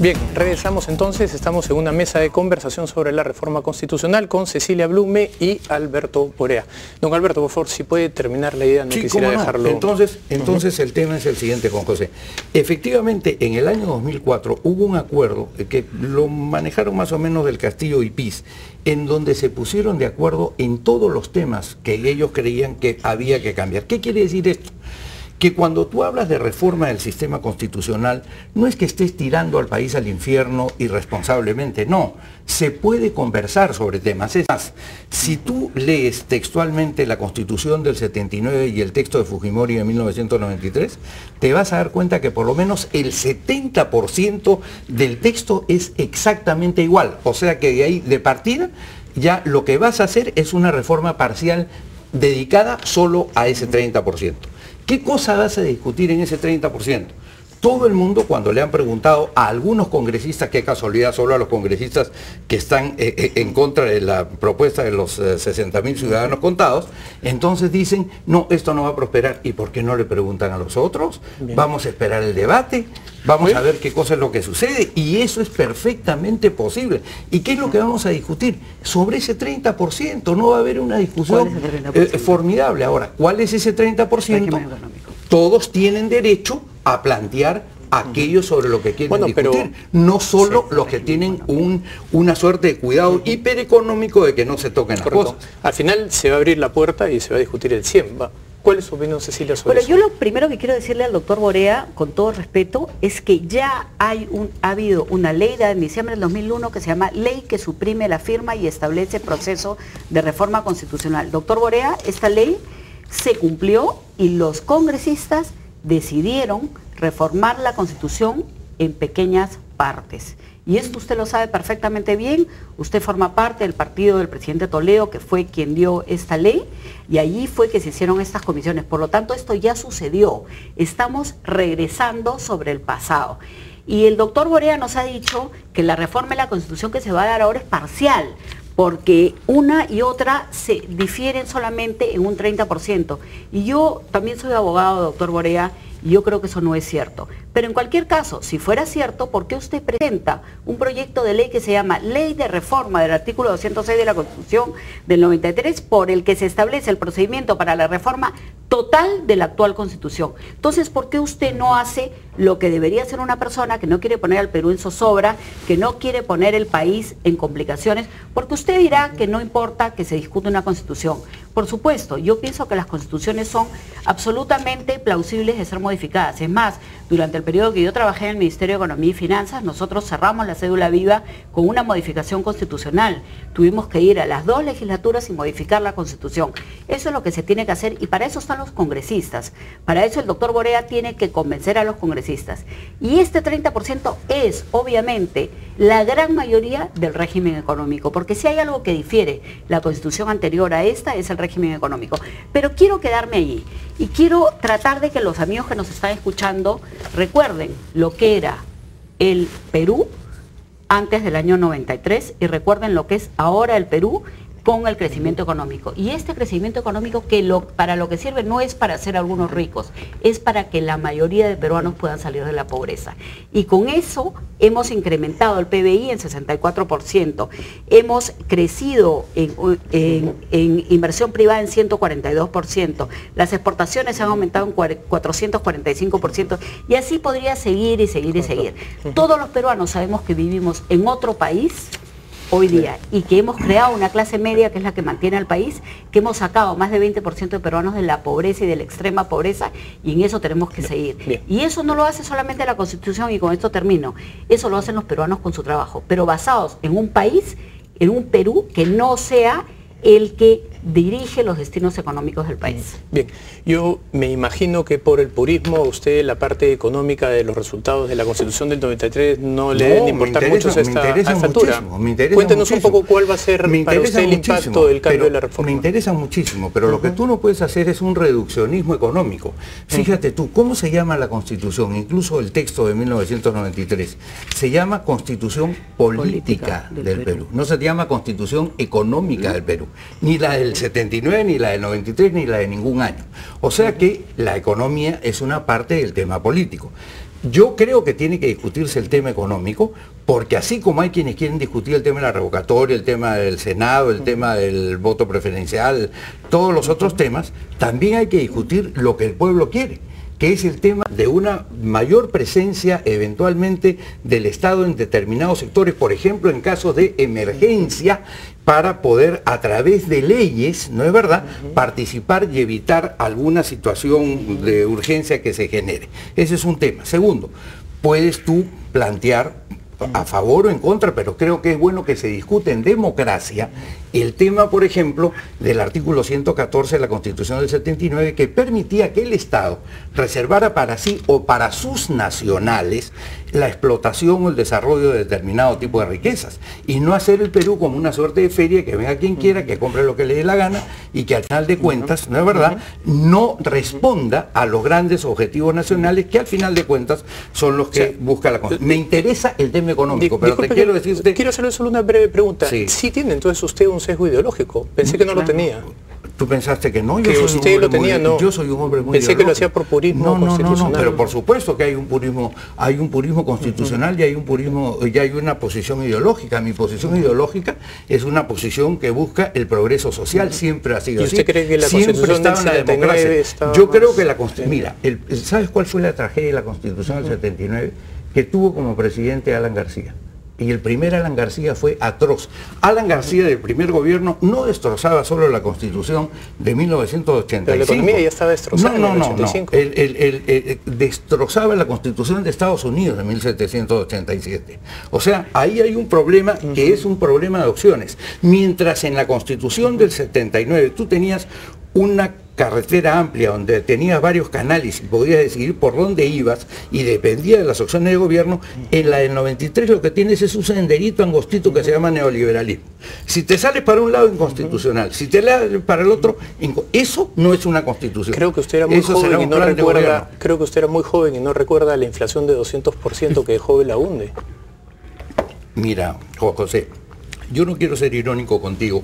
Bien, regresamos entonces, estamos en una mesa de conversación sobre la reforma constitucional con Cecilia Blume y Alberto Borea. Don Alberto, por favor, si puede terminar la idea, no quisiera dejarlo. Entonces el tema es el siguiente, Juan José. Efectivamente, en el año 2004 hubo un acuerdo que lo manejaron más o menos del Castillo y PIS, en donde se pusieron de acuerdo en todos los temas que ellos creían que había que cambiar. ¿Qué quiere decir esto? Que cuando tú hablas de reforma del sistema constitucional, no es que estés tirando al país al infierno irresponsablemente, no. Se puede conversar sobre temas. Es más, si tú lees textualmente la Constitución del 79 y el texto de Fujimori de 1993, te vas a dar cuenta que por lo menos el 70% del texto es exactamente igual. O sea que de ahí, de partida, ya lo que vas a hacer es una reforma parcial dedicada solo a ese 30%. ¿Qué cosa vas a discutir en ese 30%? Todo el mundo, cuando le han preguntado a algunos congresistas, qué casualidad, solo a los congresistas que están en contra de la propuesta de los 60.000 ciudadanos contados, entonces dicen, no, esto no va a prosperar. ¿Y por qué no le preguntan a los otros? Bien. Vamos a esperar el debate, vamos a ver qué cosa es lo que sucede, y eso es perfectamente posible. ¿Y qué es lo que vamos a discutir? Sobre ese 30%, no va a haber una discusión formidable. Ahora, ¿cuál es ese 30%? Todos tienen derecho a plantear aquello sobre lo que quieren discutir, no solo los que tienen una suerte de cuidado hipereconómico de que no se toquen las cosas. Al final se va a abrir la puerta y se va a discutir el 100. ¿Cuál es su opinión, Cecilia, sobre eso? Yo lo primero que quiero decirle al doctor Borea, con todo respeto, es que ya ha habido una ley de diciembre del 2001 que se llama Ley que suprime la firma y establece proceso de reforma constitucional. Doctor Borea, esta ley se cumplió y los congresistas decidieron reformar la Constitución en pequeñas partes. Y esto usted lo sabe perfectamente bien, usted forma parte del partido del presidente Toledo, que fue quien dio esta ley, y allí fue que se hicieron estas comisiones. Por lo tanto, esto ya sucedió. Estamos regresando sobre el pasado. Y el doctor Borea nos ha dicho que la reforma de la Constitución que se va a dar ahora es parcial, porque una y otra se difieren solamente en un 30%. Y yo también soy abogado, doctor Borea, y yo creo que eso no es cierto. Pero en cualquier caso, si fuera cierto, ¿por qué usted presenta un proyecto de ley que se llama Ley de Reforma del artículo 206 de la Constitución del 93, por el que se establece el procedimiento para la reforma total de la actual Constitución? Entonces, ¿por qué usted no hace lo que debería hacer una persona que no quiere poner al Perú en zozobra, que no quiere poner el país en complicaciones? Porque usted dirá que no importa que se discute una Constitución. Por supuesto, yo pienso que las constituciones son absolutamente plausibles de ser modificadas. Es más, durante el periodo que yo trabajé en el Ministerio de Economía y Finanzas, nosotros cerramos la cédula viva con una modificación constitucional. Tuvimos que ir a las 2 legislaturas y modificar la Constitución. Eso es lo que se tiene que hacer y para eso están los congresistas. Para eso el doctor Borea tiene que convencer a los congresistas. Y este 30% es, obviamente, la gran mayoría del régimen económico, porque si hay algo que difiere la Constitución anterior a esta es el régimen económico. Pero quiero quedarme allí y quiero tratar de que los amigos que nos están escuchando recuerden lo que era el Perú antes del año 93 y recuerden lo que es ahora el Perú con el crecimiento económico. Y este crecimiento económico que para lo que sirve no es para hacer algunos ricos, es para que la mayoría de peruanos puedan salir de la pobreza. Y con eso hemos incrementado el PBI en 64%, hemos crecido en inversión privada en 142%, las exportaciones se han aumentado en 445%, y así podría seguir y seguir y seguir. Todos los peruanos sabemos que vivimos en otro país hoy día y que hemos creado una clase media que es la que mantiene al país, que hemos sacado más de 20% de peruanos de la pobreza y de la extrema pobreza, y en eso tenemos que seguir. Y eso no lo hace solamente la Constitución, y con esto termino, eso lo hacen los peruanos con su trabajo, pero basados en un país, en un Perú que no sea el que dirige los destinos económicos del país. Bien, yo me imagino que por el purismo usted la parte económica de los resultados de la Constitución del 93 no le deben importar mucho a esta altura. Cuéntenos un poco cuál va a ser para usted el impacto del cambio de la reforma. Me interesa muchísimo, pero lo que tú no puedes hacer es un reduccionismo económico. Fíjate tú, ¿cómo se llama la Constitución? Incluso el texto de 1993 se llama Constitución Política del Perú. No se llama Constitución Económica del Perú, ni la del del 79, ni la del 93, ni la de ningún año. O sea que la economía es una parte del tema político. Yo creo que tiene que discutirse el tema económico, porque así como hay quienes quieren discutir el tema de la revocatoria, el tema del Senado, el tema del voto preferencial, todos los otros temas, también hay que discutir lo que el pueblo quiere, que es el tema de una mayor presencia eventualmente del Estado en determinados sectores, por ejemplo en casos de emergencia, para poder a través de leyes, ¿no es verdad?, participar y evitar alguna situación de urgencia que se genere. Ese es un tema. Segundo, puedes tú plantear a favor o en contra, pero creo que es bueno que se discute en democracia el tema, por ejemplo, del artículo 114 de la Constitución del 79, que permitía que el Estado reservara para sí o para sus nacionales la explotación o el desarrollo de determinado tipo de riquezas, y no hacer el Perú como una suerte de feria que venga quien quiera, que compre lo que le dé la gana y que al final de cuentas, ¿no es verdad?, no responda a los grandes objetivos nacionales que al final de cuentas son los que busca la Constitución. Me interesa el tema económico, pero te quiero decir usted... Quiero hacerle solo una breve pregunta. Sí tiene entonces usted un sesgo ideológico. Pensé que no lo tenía. ¿Tú pensaste que no? Yo soy un hombre muy Pensé que lo hacía por purismo constitucional. No, pero por supuesto que hay un purismo constitucional y hay un purismo, y hay una posición ideológica. Mi posición ideológica es una posición que busca el progreso social, siempre ha sido así. ¿Y usted cree que la Constitución del 79 estaba Yo creo que la Constitución... Mira, ¿sabes cuál fue la tragedia de la Constitución del 79? Que tuvo como presidente a Alan García. Y el primer Alan García fue atroz. Alan García del primer gobierno no destrozaba solo la Constitución de 1985. Pero la economía ya estaba destrozada en el 85. Él destrozaba la Constitución de Estados Unidos de 1787. O sea, ahí hay un problema que es un problema de opciones. Mientras en la Constitución del 79 tú tenías una carretera amplia donde tenías varios canales y podías decidir por dónde ibas y dependía de las opciones de gobierno, en la del 93 lo que tienes es un senderito angostito que se llama neoliberalismo. Si te sales para un lado, inconstitucional. Si te sales para el otro, eso no es una constitución. Creo que usted era muy joven y no recuerda, creo que usted era muy joven y no recuerda la inflación de 200% que dejó la UNDE. Mira, José, yo no quiero ser irónico contigo,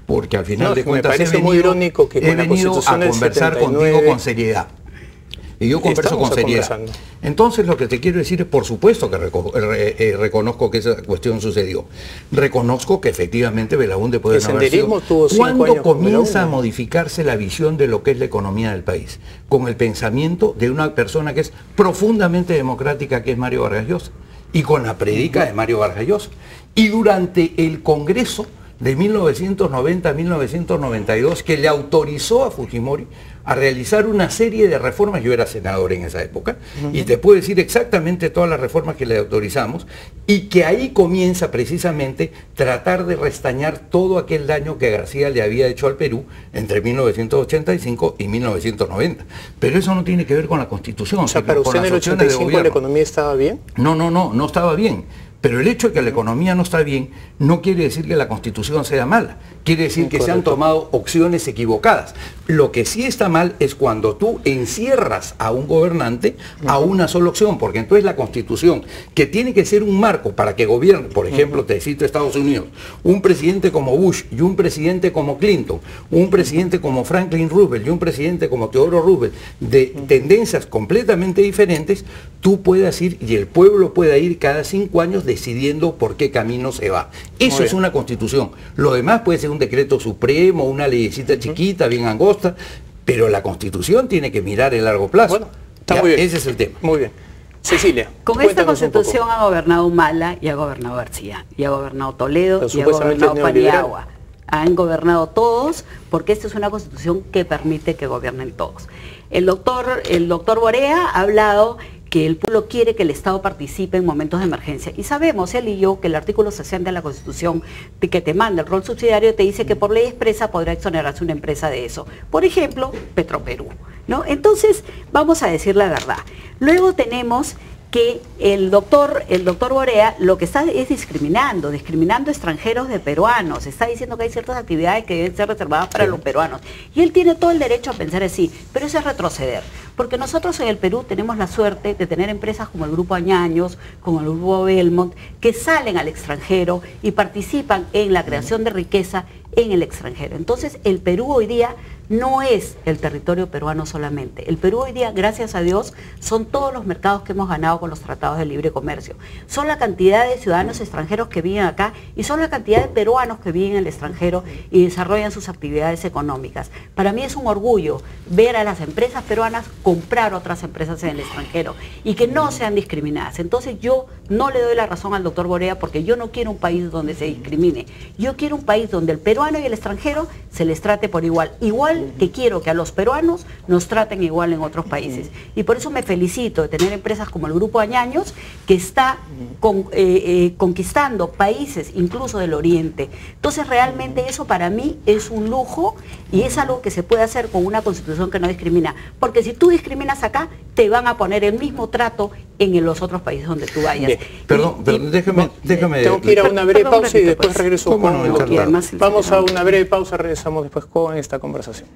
porque al final de cuentas me parece muy irónico que con la Constitución a conversar contigo con seriedad. Y yo converso con seriedad. Entonces lo que te quiero decir es, por supuesto que reconozco que esa cuestión sucedió. Reconozco que efectivamente Belaúnde puede no haber sido. ¿Cuándo comienza a modificarse la visión de lo que es la economía del país? Con el pensamiento de una persona que es profundamente democrática, que es Mario Vargas Llosa, y con la predica de Mario Vargas Llosa. Y durante el Congreso de 1990 a 1992, que le autorizó a Fujimori a realizar una serie de reformas. Yo era senador en esa época, y te puedo decir exactamente todas las reformas que le autorizamos, y que ahí comienza precisamente tratar de restañar todo aquel daño que García le había hecho al Perú entre 1985 y 1990. Pero eso no tiene que ver con la Constitución. O sea, ¿para usted en el 85 la economía estaba bien? No estaba bien. Pero el hecho de que la economía no está bien no quiere decir que la Constitución sea mala. Quiere decir que se han tomado opciones equivocadas. Lo que sí está mal es cuando tú encierras a un gobernante a una sola opción, porque entonces la Constitución, que tiene que ser un marco para que gobierne, por ejemplo, te cito Estados Unidos, un presidente como Bush y un presidente como Clinton, un presidente como Franklin Roosevelt y un presidente como Theodore Roosevelt, de tendencias completamente diferentes, tú puedas ir y el pueblo pueda ir cada 5 años decidiendo por qué camino se va. Eso es una Constitución. Lo demás puede ser un decreto supremo, una leyecita chiquita, bien angosta, pero la Constitución tiene que mirar el largo plazo. Bueno, está muy bien. Ese es el tema. Muy bien. Cecilia, con esta Constitución ha gobernado Humala y ha gobernado García, y ha gobernado Toledo y ha gobernado Paniagua. Han gobernado todos, porque esta es una Constitución que permite que gobiernen todos. El doctor Borea ha hablado que el pueblo quiere que el Estado participe en momentos de emergencia. Y sabemos, él y yo, que el artículo 60 de la Constitución, que te manda el rol subsidiario, te dice que por ley expresa podrá exonerarse una empresa de eso. Por ejemplo, Petroperú, ¿no? Entonces, vamos a decir la verdad. Luego tenemos que el doctor Borea lo que está es discriminando extranjeros de peruanos, está diciendo que hay ciertas actividades que deben ser reservadas para los peruanos. Y él tiene todo el derecho a pensar así, pero eso es retroceder. Porque nosotros en el Perú tenemos la suerte de tener empresas como el Grupo Añaños, como el Grupo Belmont, que salen al extranjero y participan en la creación de riqueza en el extranjero. Entonces, el Perú hoy día no es el territorio peruano solamente. El Perú hoy día, gracias a Dios, son todos los mercados que hemos ganado con los tratados de libre comercio. Son la cantidad de ciudadanos extranjeros que viven acá y son la cantidad de peruanos que viven en el extranjero y desarrollan sus actividades económicas. Para mí es un orgullo ver a las empresas peruanas comprar otras empresas en el extranjero y que no sean discriminadas. Entonces yo no le doy la razón al doctor Borea porque yo no quiero un país donde se discrimine. Yo quiero un país donde el peruano y el extranjero se les trate por igual. Igual que quiero que a los peruanos nos traten igual en otros países. Y por eso me felicito de tener empresas como el Grupo Añaños, que está conquistando países incluso del Oriente. Entonces realmente eso para mí es un lujo y es algo que se puede hacer con una constitución que no discrimina. Porque si tú discriminas acá, te van a poner el mismo trato en los otros países donde tú vayas. Bien. Perdón, déjame. Tengo que ir a una breve pausa y después regreso con no, Vamos a una breve pausa, regresamos después con esta conversación.